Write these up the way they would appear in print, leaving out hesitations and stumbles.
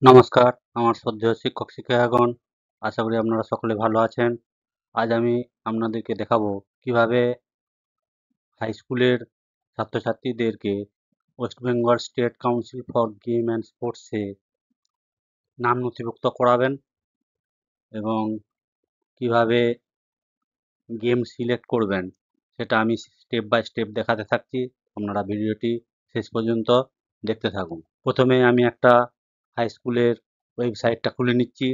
নমস্কার, আমার শ্রদ্ধেয় শিক্ষক শিক্ষিকাগণ, আশা করি আপনারা সকলে ভালো আছেন। আজ আমি আপনাদেরকে দেখাবো কিভাবে হাই স্কুলের ছাত্রছাত্রীদেরকে West Bengal state council for game and স্পোর্টসে নাম নথিভুক্ত করাবেন এবং কিভাবে গেম সিলেক্ট করবেন সেটা আমি স্টেপ বাই স্টেপ দেখাতে থাকছি। আপনারা ভিডিওটি শেষ পর্যন্ত দেখতে থাকুন। প্রথমে আমি একটা হাই স্কুলের ওয়েবসাইটটা খুলে নিচ্ছি।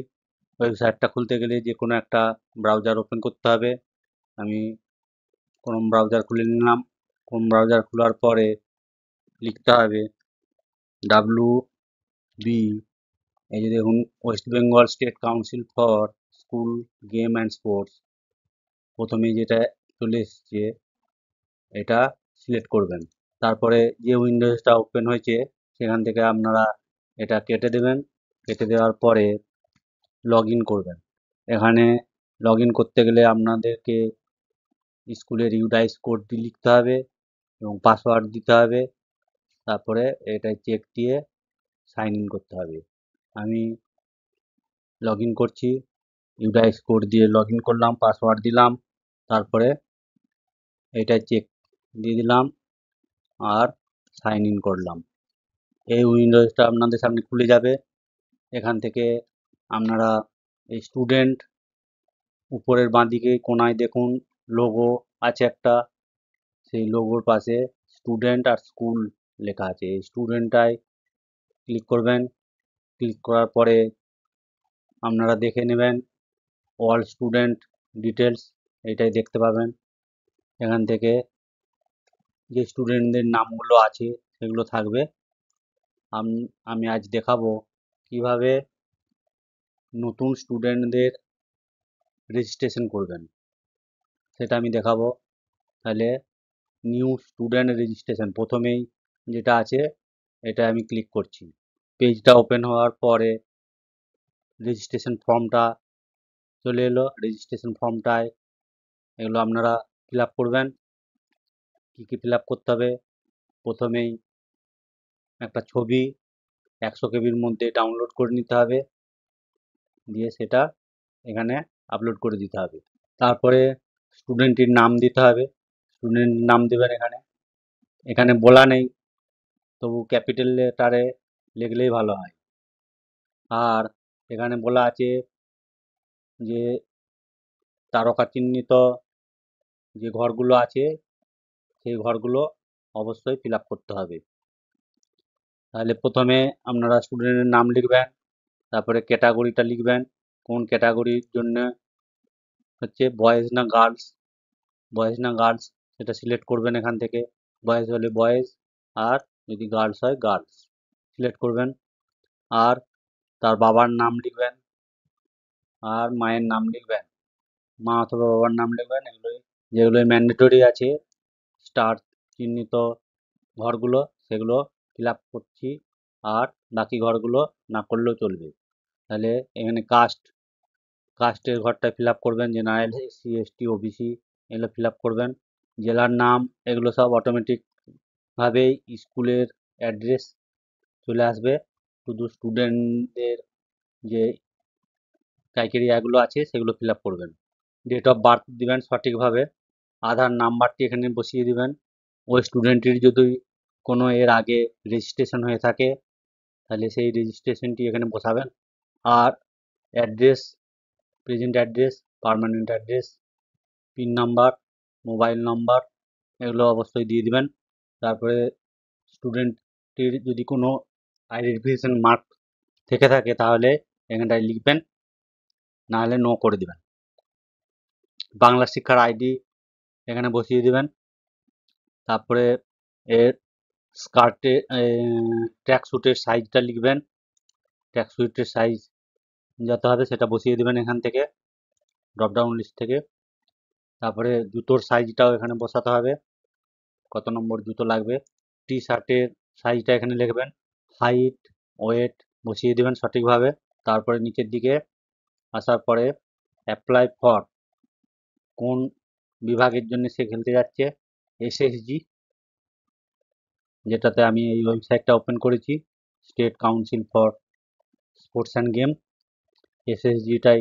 ওয়েবসাইটটা খুলতে গেলে যে কোনো একটা ব্রাউজার ওপেন করতে হবে। আমি ক্রোম ব্রাউজার খুলে নিলাম। ক্রোম ব্রাউজার খোলার পরে লিখতে হবে WB, এই যে দেখুন, West Bengal state council for school game and sports. প্রথমেই যেটা চলে এসছে এটা সিলেক্ট করবেন। তারপরে যে উইন্ডোজটা ওপেন হয়েছে সেখান থেকে আপনারা এটা কেটে দেবেন। কেটে দেওয়ার পরে লগ ইন করবেন। এখানে লগ ইন করতে গেলে আপনাদেরকে স্কুলের ইউডাইস কোডটি লিখতে হবে এবং পাসওয়ার্ড দিতে হবে। তারপরে এটা চেক দিয়ে সাইন ইন করতে হবে। আমি লগ ইন করছি, ইউডাইস কোড দিয়ে লগ ইন করলাম, পাসওয়ার্ড দিলাম, তারপরে এটা চেক দিয়ে দিলাম আর সাইন ইন করলাম। এই উইন্ডোজটা আপনাদের সামনে খুলে যাবে। এখান থেকে আপনারা এই স্টুডেন্ট, উপরের বাঁদিকে কোনায় দেখুন লোগো আছে একটা, সেই লোগোর পাশে স্টুডেন্ট আর স্কুল লেখা আছে। এই স্টুডেন্টটায় ক্লিক করবেন। ক্লিক করার পরে আপনারা দেখে নেবেন অল স্টুডেন্ট ডিটেলস, এইটাই দেখতে পাবেন। এখান থেকে যে স্টুডেন্টদের নামগুলো আছে সেগুলো থাকবে। আমি আজ দেখাবো কিভাবে নতুন স্টুডেন্টদের রেজিস্ট্রেশন করবেন, সেটা আমি দেখাবো। তাহলে নিউ স্টুডেন্ট রেজিস্ট্রেশন প্রথমেই যেটা আছে এটা আমি ক্লিক করছি। পেজটা ওপেন হওয়ার পরে রেজিস্ট্রেশন ফর্মটা চলে এলো। রেজিস্ট্রেশন ফর্মটায় এগুলো আপনারা ফিল আপ করবেন। কী কী ফিল আপ করতে হবে? প্রথমেই একটা ছবি 100 কেবির মধ্যে ডাউনলোড করে নিতে হবে, দিয়ে সেটা এখানে আপলোড করে দিতে হবে। তারপরে স্টুডেন্টের নাম দিতে হবে। স্টুডেন্ট নাম দেবেন এখানে। এখানে বলা নেই, তবু ক্যাপিটাল লেটারে লিখলেই ভালো হয়। আর এখানে বলা আছে যে তারকা চিহ্নিত যে ঘরগুলো আছে সেই ঘরগুলো অবশ্যই ফিল আপ করতে হবে। তাহলে প্রথমে আপনারা স্টুডেন্টের নাম লিখবেন, তারপরে ক্যাটাগরিটা লিখবেন, কোন ক্যাটাগরির জন্য হচ্ছে বয়েজ না গার্লস। বয়েজ না গার্লস সেটা সিলেক্ট করবেন এখান থেকে। বয়েজ হলে বয়েজ, আর যদি গার্লস হয় গার্লস সিলেক্ট করবেন। আর তার বাবার নাম লিখবেন আর মায়ের নাম লিখবেন, মা অথবা বাবার নাম লিখবেন। এগুলোই যেগুলো ম্যান্ডেটরি আছে স্টার চিহ্নিত ঘরগুলো সেগুলো ফিল আপ করছি, আর বাকি ঘরগুলো না করলেও চলবে। তাহলে এখানে কাস্টের ঘরটা ফিল আপ করবেন, জেনারেল, এসসি, এসটি, ওবিসি এগুলো ফিল আপ করবেন। জেলার নাম এগুলো সব অটোমেটিকভাবেই স্কুলের অ্যাড্রেস চলে আসবে। শুধু স্টুডেন্টদের যে ক্রাইটেরিয়াগুলো আছে সেগুলো ফিল আপ করবেন। ডেট অফ বার্থ দিবেন সঠিকভাবে। আধার নাম্বারটি এখানে বসিয়ে দিবেন। ওই স্টুডেন্টের যদি কোনো এর আগে রেজিস্ট্রেশন হয়ে থাকে তাহলে সেই রেজিস্ট্রেশনটি এখানে বসাবেন। আর address, present address, permanent address, pin number, mobile number এগুলো অবশ্যই দিয়ে দিবেন। তারপরে স্টুডেন্টটির যদি কোনো আইডেন্টিফিকেশন মার্ক থেকে থাকে তাহলে এখানটায় লিখবেন, নাহলে নো করে দিবেন। বাংলা শিক্ষার আইডি এখানে বসিয়ে দিবেন। তারপরে এর স্কার্টে ট্র্যাক স্যুটের সাইজটা লিখবেন। ট্র্যাক স্যুটের সাইজ যত হবে সেটা বসিয়ে দিবেন এখান থেকে, ড্রপডাউন লিস্ট থেকে। তারপরে জুতোর সাইজটাও এখানে বসাতে হবে, কত নম্বর জুতো লাগবে। টি শার্টের সাইজটা এখানে লিখবেন। হাইট, ওয়েট বসিয়ে দিবেন সঠিকভাবে। তারপরে নিচের দিকে আসার পরে অ্যাপ্লাই ফর, কোন বিভাগের জন্য সে খেলতে যাচ্ছে, এসএসজি, যেটাতে আমি এই ওয়েবসাইটটা ওপেন করেছি, state council for sports and game, এসএসজিটাই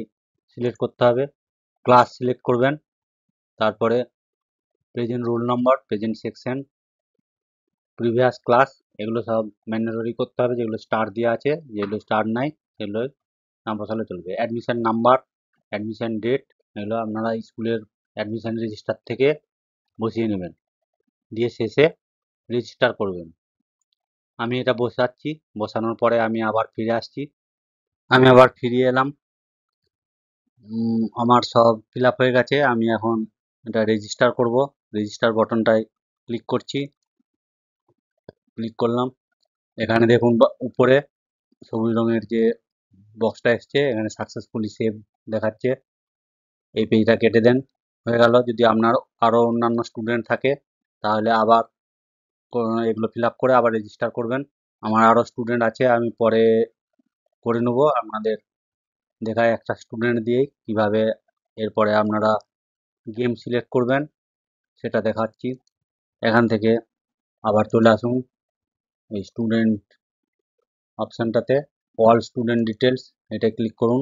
সিলেক্ট করতে হবে। ক্লাস সিলেক্ট করবেন, তারপরে present roll number, present section, previous class, এগুলো সব ম্যান্ডেটরি করতে হবে। যেগুলো স্টার দেওয়া আছে, যেগুলো স্টার নাই সেগুলো না বসালে চলবে। অ্যাডমিশন নাম্বার, অ্যাডমিশন ডেট, এগুলো আপনারা স্কুলের অ্যাডমিশন রেজিস্টার থেকে বসিয়ে নেবেন, দিয়ে শেষে রেজিস্টার করবেন। আমি এটা বসাচ্ছি, বসানোর পরে আমি আবার ফিরে আসছি। আমি আবার ফিরে এলাম, আমার সব ফিল আপ হয়ে গেছে। আমি এখন এটা রেজিস্টার করব। রেজিস্টার বটনটায় ক্লিক করছি, ক্লিক করলাম। এখানে দেখুন উপরে সবুজ রঙের যে বক্সটা এসছে, এখানে সাকসেসফুলি সেভ দেখাচ্ছে। এই পেজটা কেটে দেন, হয়ে গেল। যদি আপনার আরও অন্যান্য স্টুডেন্ট থাকে তাহলে আবার এগুলো ফিল আপ করে আবার রেজিস্টার করবেন। আমার আরও স্টুডেন্ট আছে, আমি পরে করে নেব। আপনাদের দেখায় একটা স্টুডেন্ট দিয়েই কিভাবে এরপরে আপনারা গেম সিলেক্ট করবেন সেটা দেখাচ্ছি। এখান থেকে আবার চলে আসুন এই স্টুডেন্ট অপশানটাতে, অল স্টুডেন্ট ডিটেলস, এটা ক্লিক করুন।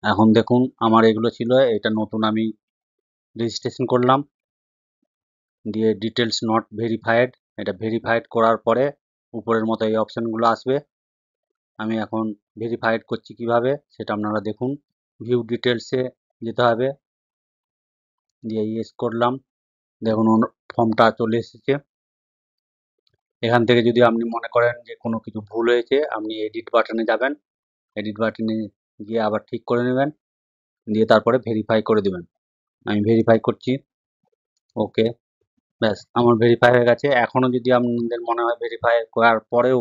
এখন দেখুন আমার এগুলো ছিল, এটা নতুন আমি রেজিস্ট্রেশন করলাম, দিয়ে ডিটেলস নট ভেরিফাইড, এটা ভেরিফাইড করার পরে উপরের মতো এই অপশানগুলো আসবে। আমি এখন ভেরিফাইড করছি কিভাবে সেটা আপনারা দেখুন। ভিউ ডিটেলসে যেতে হবে, দিয়ে ইয়েস করলাম। দেখুন ফর্মটা চলে এসেছে। এখান থেকে যদি আপনি মনে করেন যে কোনো কিছু ভুল হয়েছে, আপনি এডিট বাটনে যাবেন, এডিট বাটনে গিয়ে আবার ঠিক করে নেবেন, দিয়ে তারপরে ভেরিফাই করে দেবেন। আমি ভেরিফাই করছি, ওকে, ব্যাস আমার ভেরিফাই হয়ে গেছে। এখনও যদি আপনাদের মনে হয় ভেরিফাই করার পরেও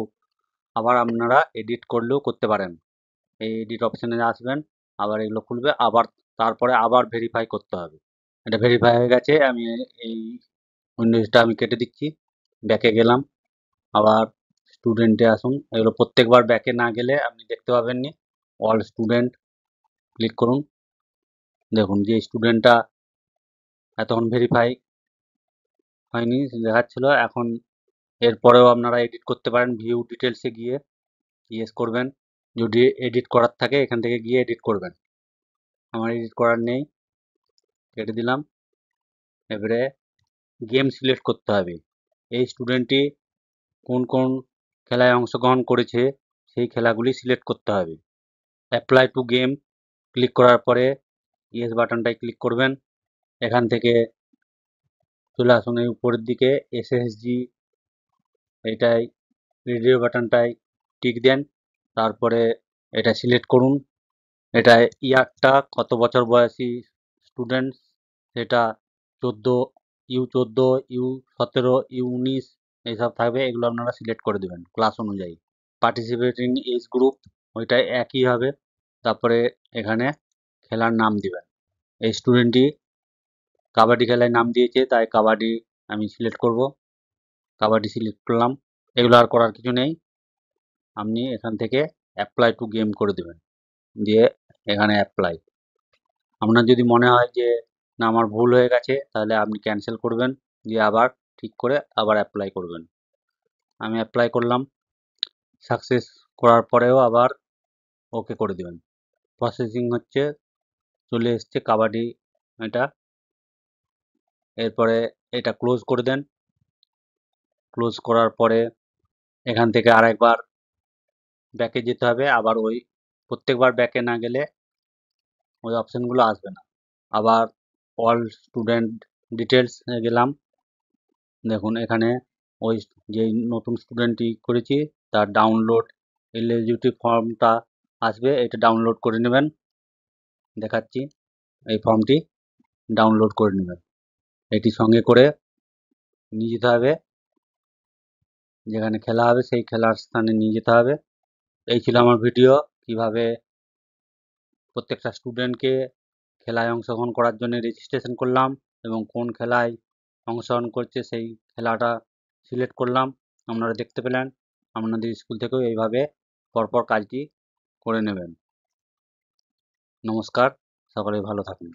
আবার আপনারা এডিট করলেও করতে পারেন। এই এডিট অপশানে আসবেন, আবার এগুলো খুলবে, আবার তারপরে আবার ভেরিফাই করতে হবে। এটা ভেরিফাই হয়ে গেছে। আমি এই উইন্ডোজটা আমি কেটে দিচ্ছি, ব্যাকে গেলাম। আবার স্টুডেন্টে আসুন, এগুলো প্রত্যেকবার ব্যাকে না গেলে আপনি দেখতে পাবেন নি। অল স্টুডেন্ট ক্লিক করুন। দেখুন যে স্টুডেন্টটা এতক্ষণ ভেরিফাই হয়নি দেখাচ্ছিল, এখন এরপরেও আপনারা এডিট করতে পারেন। ভিউ ডিটেলসে গিয়ে ইয়েস করবেন, যদি এডিট করার থাকে এখান থেকে গিয়ে এডিট করবেন। আমার এডিট করার নেই, কেটে দিলাম। এবারে গেম সিলেক্ট করতে হবে। এই স্টুডেন্টটি কোন কোন খেলায় অংশগ্রহণ করেছে সেই খেলাগুলি সিলেক্ট করতে হবে। অ্যাপ্লাই টু গেম ক্লিক করার পরে ইয়েস বাটনটায় ক্লিক করবেন। এখান থেকে চলে আসুন এই উপরের দিকে এসএসজি, এইটাই রেডিও বাটনটায় টিক দেন, তারপরে এটা সিলেক্ট করুন। এটা ইয়ারটা কত বছর বয়সী স্টুডেন্ট সেটা 14, U14, U17, U19 এইসব থাকবে, এগুলো আপনারা সিলেক্ট করে দেবেন ক্লাস অনুযায়ী। পার্টিসিপেটিং এজ গ্রুপ ওইটাই একই হবে। তারপরে এখানে খেলার নাম দিবেন। এই স্টুডেন্টটি কাবাডি খেলায় নাম দিয়েছে, তাই কাবাডি আমি সিলেক্ট করব। কাবাডি সিলেক্ট করলাম। এগুলো আর করার কিছু নেই, আপনি এখান থেকে অ্যাপ্লাই টু গেম করে দেবেন, দিয়ে এখানে অ্যাপ্লাই। আপনার যদি মনে হয় যে না আমার ভুল হয়ে গেছে তাহলে আপনি ক্যান্সেল করবেন, দিয়ে আবার ঠিক করে আবার অ্যাপ্লাই করবেন। আমি অ্যাপ্লাই করলাম, সাকসেস করার পরেও আবার ওকে করে দেবেন। প্রসেসিং হচ্ছে, চলে এসছে কাবাডি এটা। এরপরে এটা ক্লোজ করে দেন। ক্লোজ করার পরে এখান থেকে আরেকবার ব্যাকে যেতে হবে। আবার ওই প্রত্যেকবার ব্যাকে না গেলে ওই অপশানগুলো আসবে না। আবার অল স্টুডেন্ট ডিটেলস গেলাম। দেখুন এখানে ওই যেই নতুন স্টুডেন্টটি করেছি তার ডাউনলোড এলিজিবিলিটি ফর্মটা আসবে, এটা ডাউনলোড করে নেবেন। দেখাচ্ছি, এই ফর্মটি ডাউনলোড করে নেবেন, এটি সঙ্গে করে নিয়ে যেতে হবে, যেখানে খেলা হবে সেই খেলার স্থানে নিয়ে যেতে হবে। এই ছিল আমার ভিডিও, কিভাবে প্রত্যেকটা স্টুডেন্টকে খেলায় অংশগ্রহণ করার জন্য রেজিস্ট্রেশন করলাম এবং কোন খেলায় অংশগ্রহণ করছে সেই খেলাটা সিলেক্ট করলাম। আপনারা দেখতে পেলেন। আপনাদের স্কুল থেকেও এইভাবে পরপর কাজটি করে নেবেন। নমস্কার, সকলে ভালো থাকুন।